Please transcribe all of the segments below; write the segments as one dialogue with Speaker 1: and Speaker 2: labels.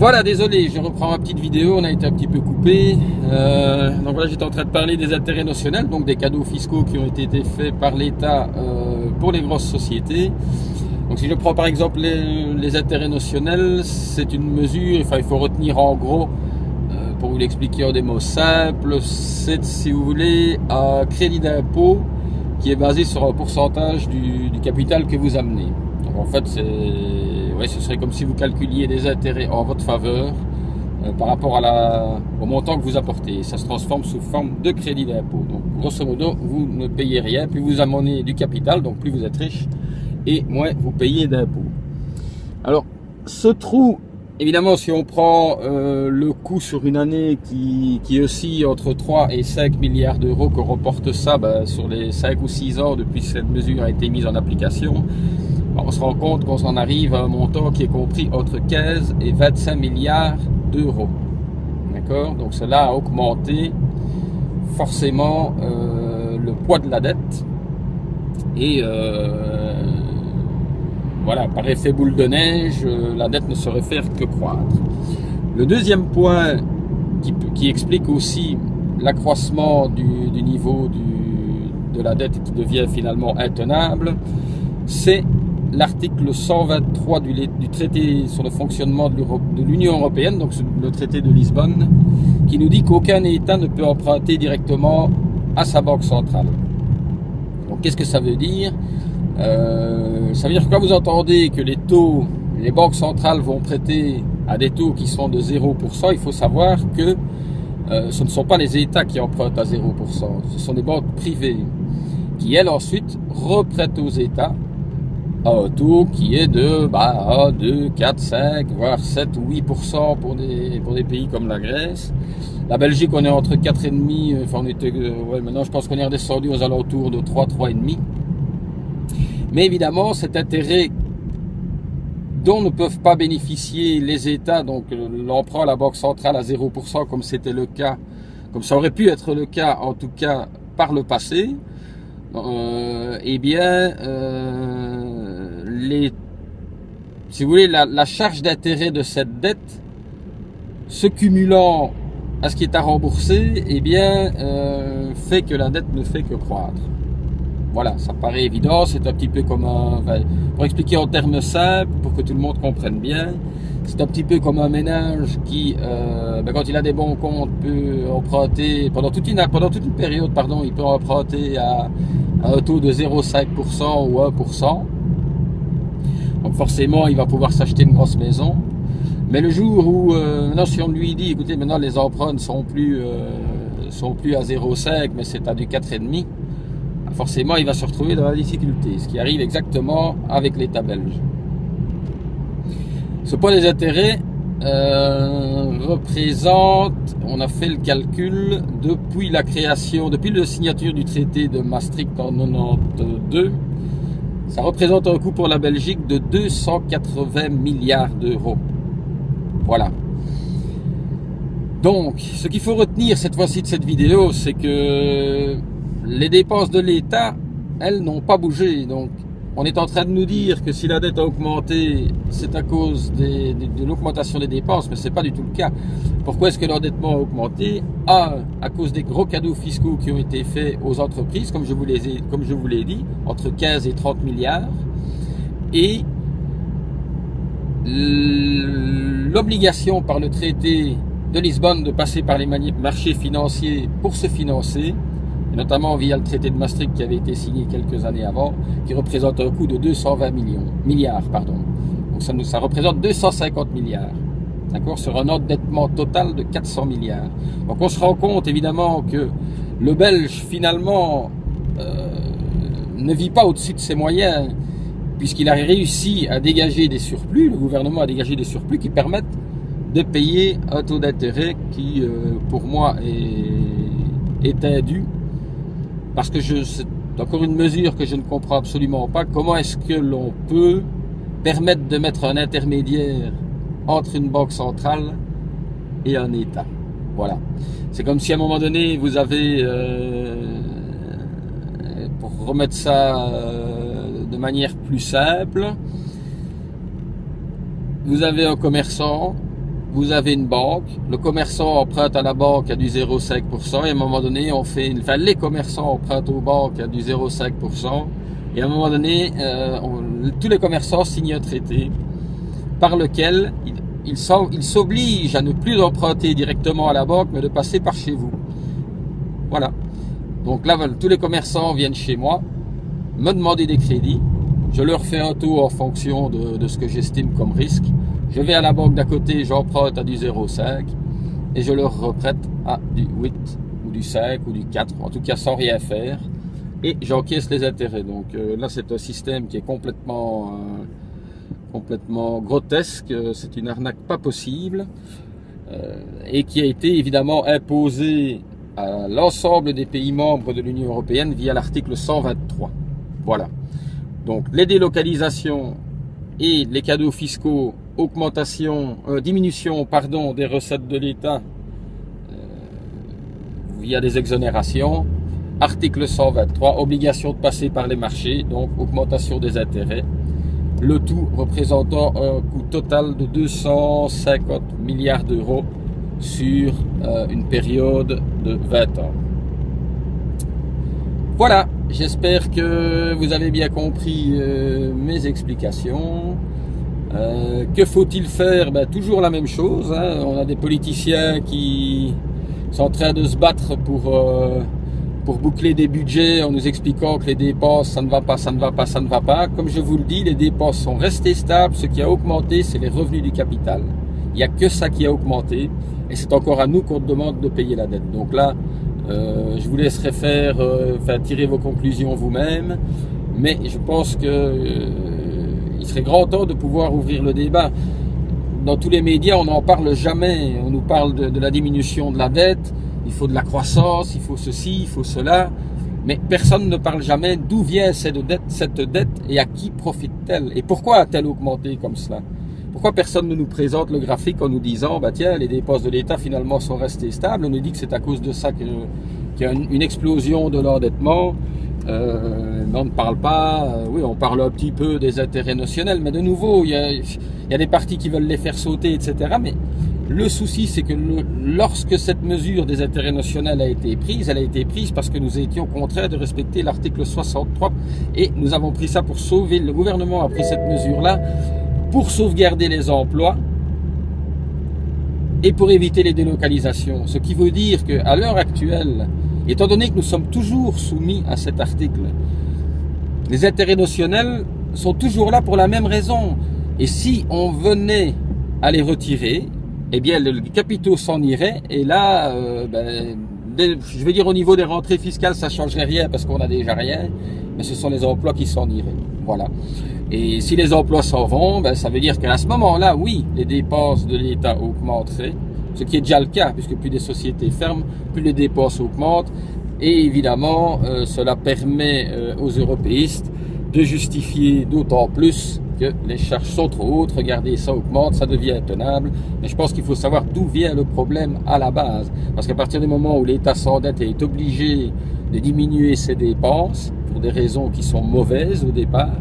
Speaker 1: Voilà, désolé, je reprends ma petite vidéo, on a été un petit peu coupé. Donc voilà, j'étais en train de parler des intérêts notionnels, donc des cadeaux fiscaux qui ont été faits par l'État pour les grosses sociétés. Donc si je prends par exemple les intérêts notionnels, c'est une mesure, enfin il faut retenir en gros, pour vous l'expliquer en des mots simples, c'est, si vous voulez, un crédit d'impôt qui est basé sur un pourcentage du capital que vous amenez. Donc en fait, ce serait comme si vous calculiez des intérêts en votre faveur par rapport au montant que vous apportez. Ça se transforme sous forme de crédit d'impôt. Donc grosso modo, vous ne payez rien, plus vous amenez du capital, donc plus vous êtes riche, et moins vous payez d'impôts. Alors, ce trou, évidemment, si on prend le coût sur une année qui oscille entre 3 et 5 milliards d'euros, qu'on reporte ça sur les 5 ou 6 ans depuis que cette mesure a été mise en application, on se rend compte qu'on en arrive à un montant qui est compris entre 15 et 25 milliards d'euros. D'accord? Donc cela a augmenté forcément le poids de la dette. Et voilà, par effet boule de neige, la dette ne saurait faire que croître. Le deuxième point qui explique aussi l'accroissement du niveau de la dette qui devient finalement intenable, c'est l'article 123 du traité sur le fonctionnement de l'Union européenne, donc le traité de Lisbonne, qui nous dit qu'aucun État ne peut emprunter directement à sa banque centrale. Donc qu'est-ce que ça veut dire? Ça veut dire que quand vous entendez que les banques centrales vont prêter à des taux qui sont de 0%, il faut savoir que ce ne sont pas les États qui empruntent à 0%, ce sont des banques privées qui, elles, ensuite reprêtent aux États à un taux qui est de 1, 2, 4, 5, voire 7 ou 8% pour des pays comme la Grèce. La Belgique, on est entre 4,5, enfin maintenant je pense qu'on est redescendu aux alentours de 3, 3,5. Mais évidemment, cet intérêt dont ne peuvent pas bénéficier les États, donc l'emprunt à la Banque centrale à 0%, comme c'était le cas, comme ça aurait pu être le cas en tout cas par le passé, si vous voulez, la charge d'intérêt de cette dette, se cumulant à ce qui est à rembourser, fait que la dette ne fait que croître. Voilà, ça paraît évident, c'est un petit peu comme pour expliquer en termes simples, pour que tout le monde comprenne bien, c'est un petit peu comme un ménage qui, quand il a des bons comptes, peut emprunter, pendant toute une période, il peut emprunter à un taux de 0,5% ou 1%. Donc forcément, il va pouvoir s'acheter une grosse maison. Mais le jour où, maintenant, si on lui dit, écoutez, maintenant les emprunts ne sont plus à 0,5, mais c'est à du 4,5, forcément, il va se retrouver dans la difficulté, ce qui arrive exactement avec l'État belge. Ce point des intérêts représente, on a fait le calcul, depuis la signature du traité de Maastricht en 1992, ça représente un coût pour la Belgique de 280 milliards d'euros. Voilà. Donc, ce qu'il faut retenir cette fois-ci de cette vidéo, c'est que les dépenses de l'État, elles n'ont pas bougé. Donc, on est en train de nous dire que si la dette a augmenté, c'est à cause de l'augmentation des dépenses, mais ce n'est pas du tout le cas. Pourquoi est-ce que l'endettement a augmenté? À cause des gros cadeaux fiscaux qui ont été faits aux entreprises, comme je vous l'ai dit, entre 15 et 30 milliards, et l'obligation par le traité de Lisbonne de passer par les marchés financiers pour se financer, et notamment via le traité de Maastricht qui avait été signé quelques années avant, qui représente un coût de 220 milliards. Donc ça représente 250 milliards, d'accord, sur un endettement total de 400 milliards. Donc on se rend compte évidemment que le Belge finalement ne vit pas au-dessus de ses moyens, puisqu'il a réussi à dégager des surplus, le gouvernement a dégagé des surplus qui permettent de payer un taux d'intérêt qui, pour moi, est indu. Parce que c'est encore une mesure que je ne comprends absolument pas. Comment est-ce que l'on peut permettre de mettre un intermédiaire entre une banque centrale et un État? Voilà. C'est comme si à un moment donné, vous avez, pour remettre ça de manière plus simple, vous avez un commerçant vous avez une banque, le commerçant emprunte à la banque à du 0,5%, et à un moment donné, les commerçants empruntent aux banques à du 0,5%, et à un moment donné, tous les commerçants signent un traité par lequel ils s'obligent à ne plus emprunter directement à la banque, mais de passer par chez vous. Voilà. Donc là, tous les commerçants viennent chez moi, me demander des crédits, je leur fais un taux en fonction de ce que j'estime comme risque. Je vais à la banque d'à côté, j'emprunte à du 0,5 et je leur reprête à du 8 ou du 5 ou du 4, en tout cas sans rien faire, et j'encaisse les intérêts. Donc là, c'est un système qui est complètement grotesque, c'est une arnaque pas possible, et qui a été évidemment imposée à l'ensemble des pays membres de l'Union européenne via l'article 123. Voilà. Donc les délocalisations et les cadeaux fiscaux, diminution des recettes de l'État via des exonérations, article 123, obligation de passer par les marchés, donc augmentation des intérêts, le tout représentant un coût total de 250 milliards d'euros sur une période de 20 ans. Voilà, j'espère que vous avez bien compris mes explications. Que faut-il faire? Toujours la même chose, hein. On a des politiciens qui sont en train de se battre pour boucler des budgets en nous expliquant que les dépenses, ça ne va pas, ça ne va pas, ça ne va pas. Comme je vous le dis, les dépenses sont restées stables. Ce qui a augmenté, c'est les revenus du capital. Il n'y a que ça qui a augmenté. Et c'est encore à nous qu'on demande de payer la dette. Donc là, je vous laisserai tirer vos conclusions vous-même. Mais je pense que il serait grand temps de pouvoir ouvrir le débat. Dans tous les médias, on n'en parle jamais. On nous parle de la diminution de la dette. Il faut de la croissance, il faut ceci, il faut cela. Mais personne ne parle jamais d'où vient cette dette et à qui profite-t-elle. Et pourquoi a-t-elle augmenté comme cela? Pourquoi personne ne nous présente le graphique en nous disant tiens, les dépenses de l'État finalement sont restées stables? On nous dit que c'est à cause de ça qu'il y a une explosion de l'endettement. Mais on ne parle pas, oui, on parle un petit peu des intérêts notionnels, mais de nouveau, il y a des partis qui veulent les faire sauter, etc. Mais le souci, c'est que lorsque cette mesure des intérêts notionnels a été prise, elle a été prise parce que nous étions contraints de respecter l'article 63, et nous avons pris ça pour sauver, le gouvernement a pris cette mesure-là pour sauvegarder les emplois et pour éviter les délocalisations. Ce qui veut dire qu'à l'heure actuelle, étant donné que nous sommes toujours soumis à cet article, les intérêts notionnels sont toujours là pour la même raison. Et si on venait à les retirer, eh bien les capitaux s'en iraient. Et là, je vais dire au niveau des rentrées fiscales, ça ne changerait rien parce qu'on n'a déjà rien. Mais ce sont les emplois qui s'en iraient. Voilà. Et si les emplois s'en vont, ça veut dire qu'à ce moment-là, oui, les dépenses de l'État augmenteraient. Ce qui est déjà le cas, puisque plus des sociétés ferment, plus les dépenses augmentent. Et évidemment, cela permet aux européistes de justifier d'autant plus que les charges sont trop hautes. Regardez, ça augmente, ça devient intenable. Mais je pense qu'il faut savoir d'où vient le problème à la base. Parce qu'à partir du moment où l'État s'endette et est obligé de diminuer ses dépenses, pour des raisons qui sont mauvaises au départ,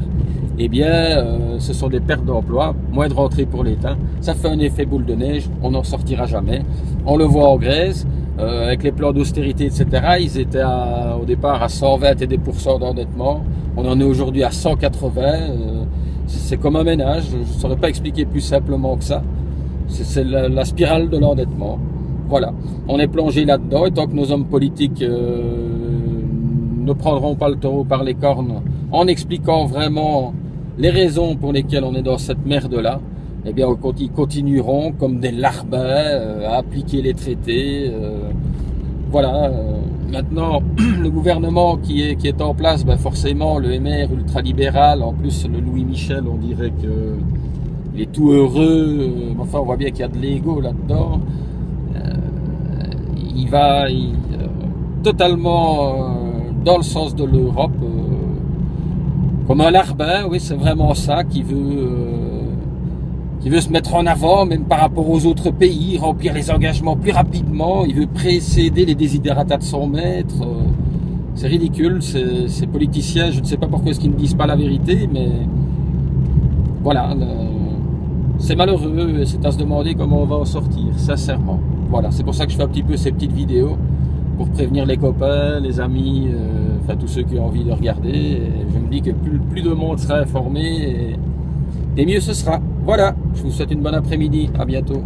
Speaker 1: eh bien, ce sont des pertes d'emplois, moins de rentrées pour l'État. Ça fait un effet boule de neige, on n'en sortira jamais. On le voit en Grèce, avec les plans d'austérité, etc. Ils étaient au départ à 120 et des pourcents d'endettement. On en est aujourd'hui à 180. C'est comme un ménage, je ne saurais pas expliquer plus simplement que ça. C'est la spirale de l'endettement. Voilà, on est plongé là-dedans, et tant que nos hommes politiques ne prendront pas le taureau par les cornes en expliquant vraiment les raisons pour lesquelles on est dans cette merde-là, eh bien, ils continueront comme des larbins à appliquer les traités. Voilà. Maintenant, le gouvernement qui est en place, forcément, le MR ultralibéral, en plus le Louis Michel, on dirait qu'il est tout heureux. Enfin, on voit bien qu'il y a de l'ego là-dedans. Il va totalement dans le sens de l'Europe. Comme un larbin, oui, c'est vraiment ça, qui veut se mettre en avant, même par rapport aux autres pays, remplir les engagements plus rapidement. Il veut précéder les desiderata de son maître. C'est ridicule, ces politiciens, je ne sais pas pourquoi est-ce qu'ils ne disent pas la vérité, mais voilà, c'est malheureux et c'est à se demander comment on va en sortir, sincèrement. Voilà, c'est pour ça que je fais un petit peu ces petites vidéos, pour prévenir les copains, les amis, enfin tous ceux qui ont envie de regarder. Et je me dis que plus de monde sera informé et mieux ce sera. Voilà, je vous souhaite une bonne après-midi, à bientôt.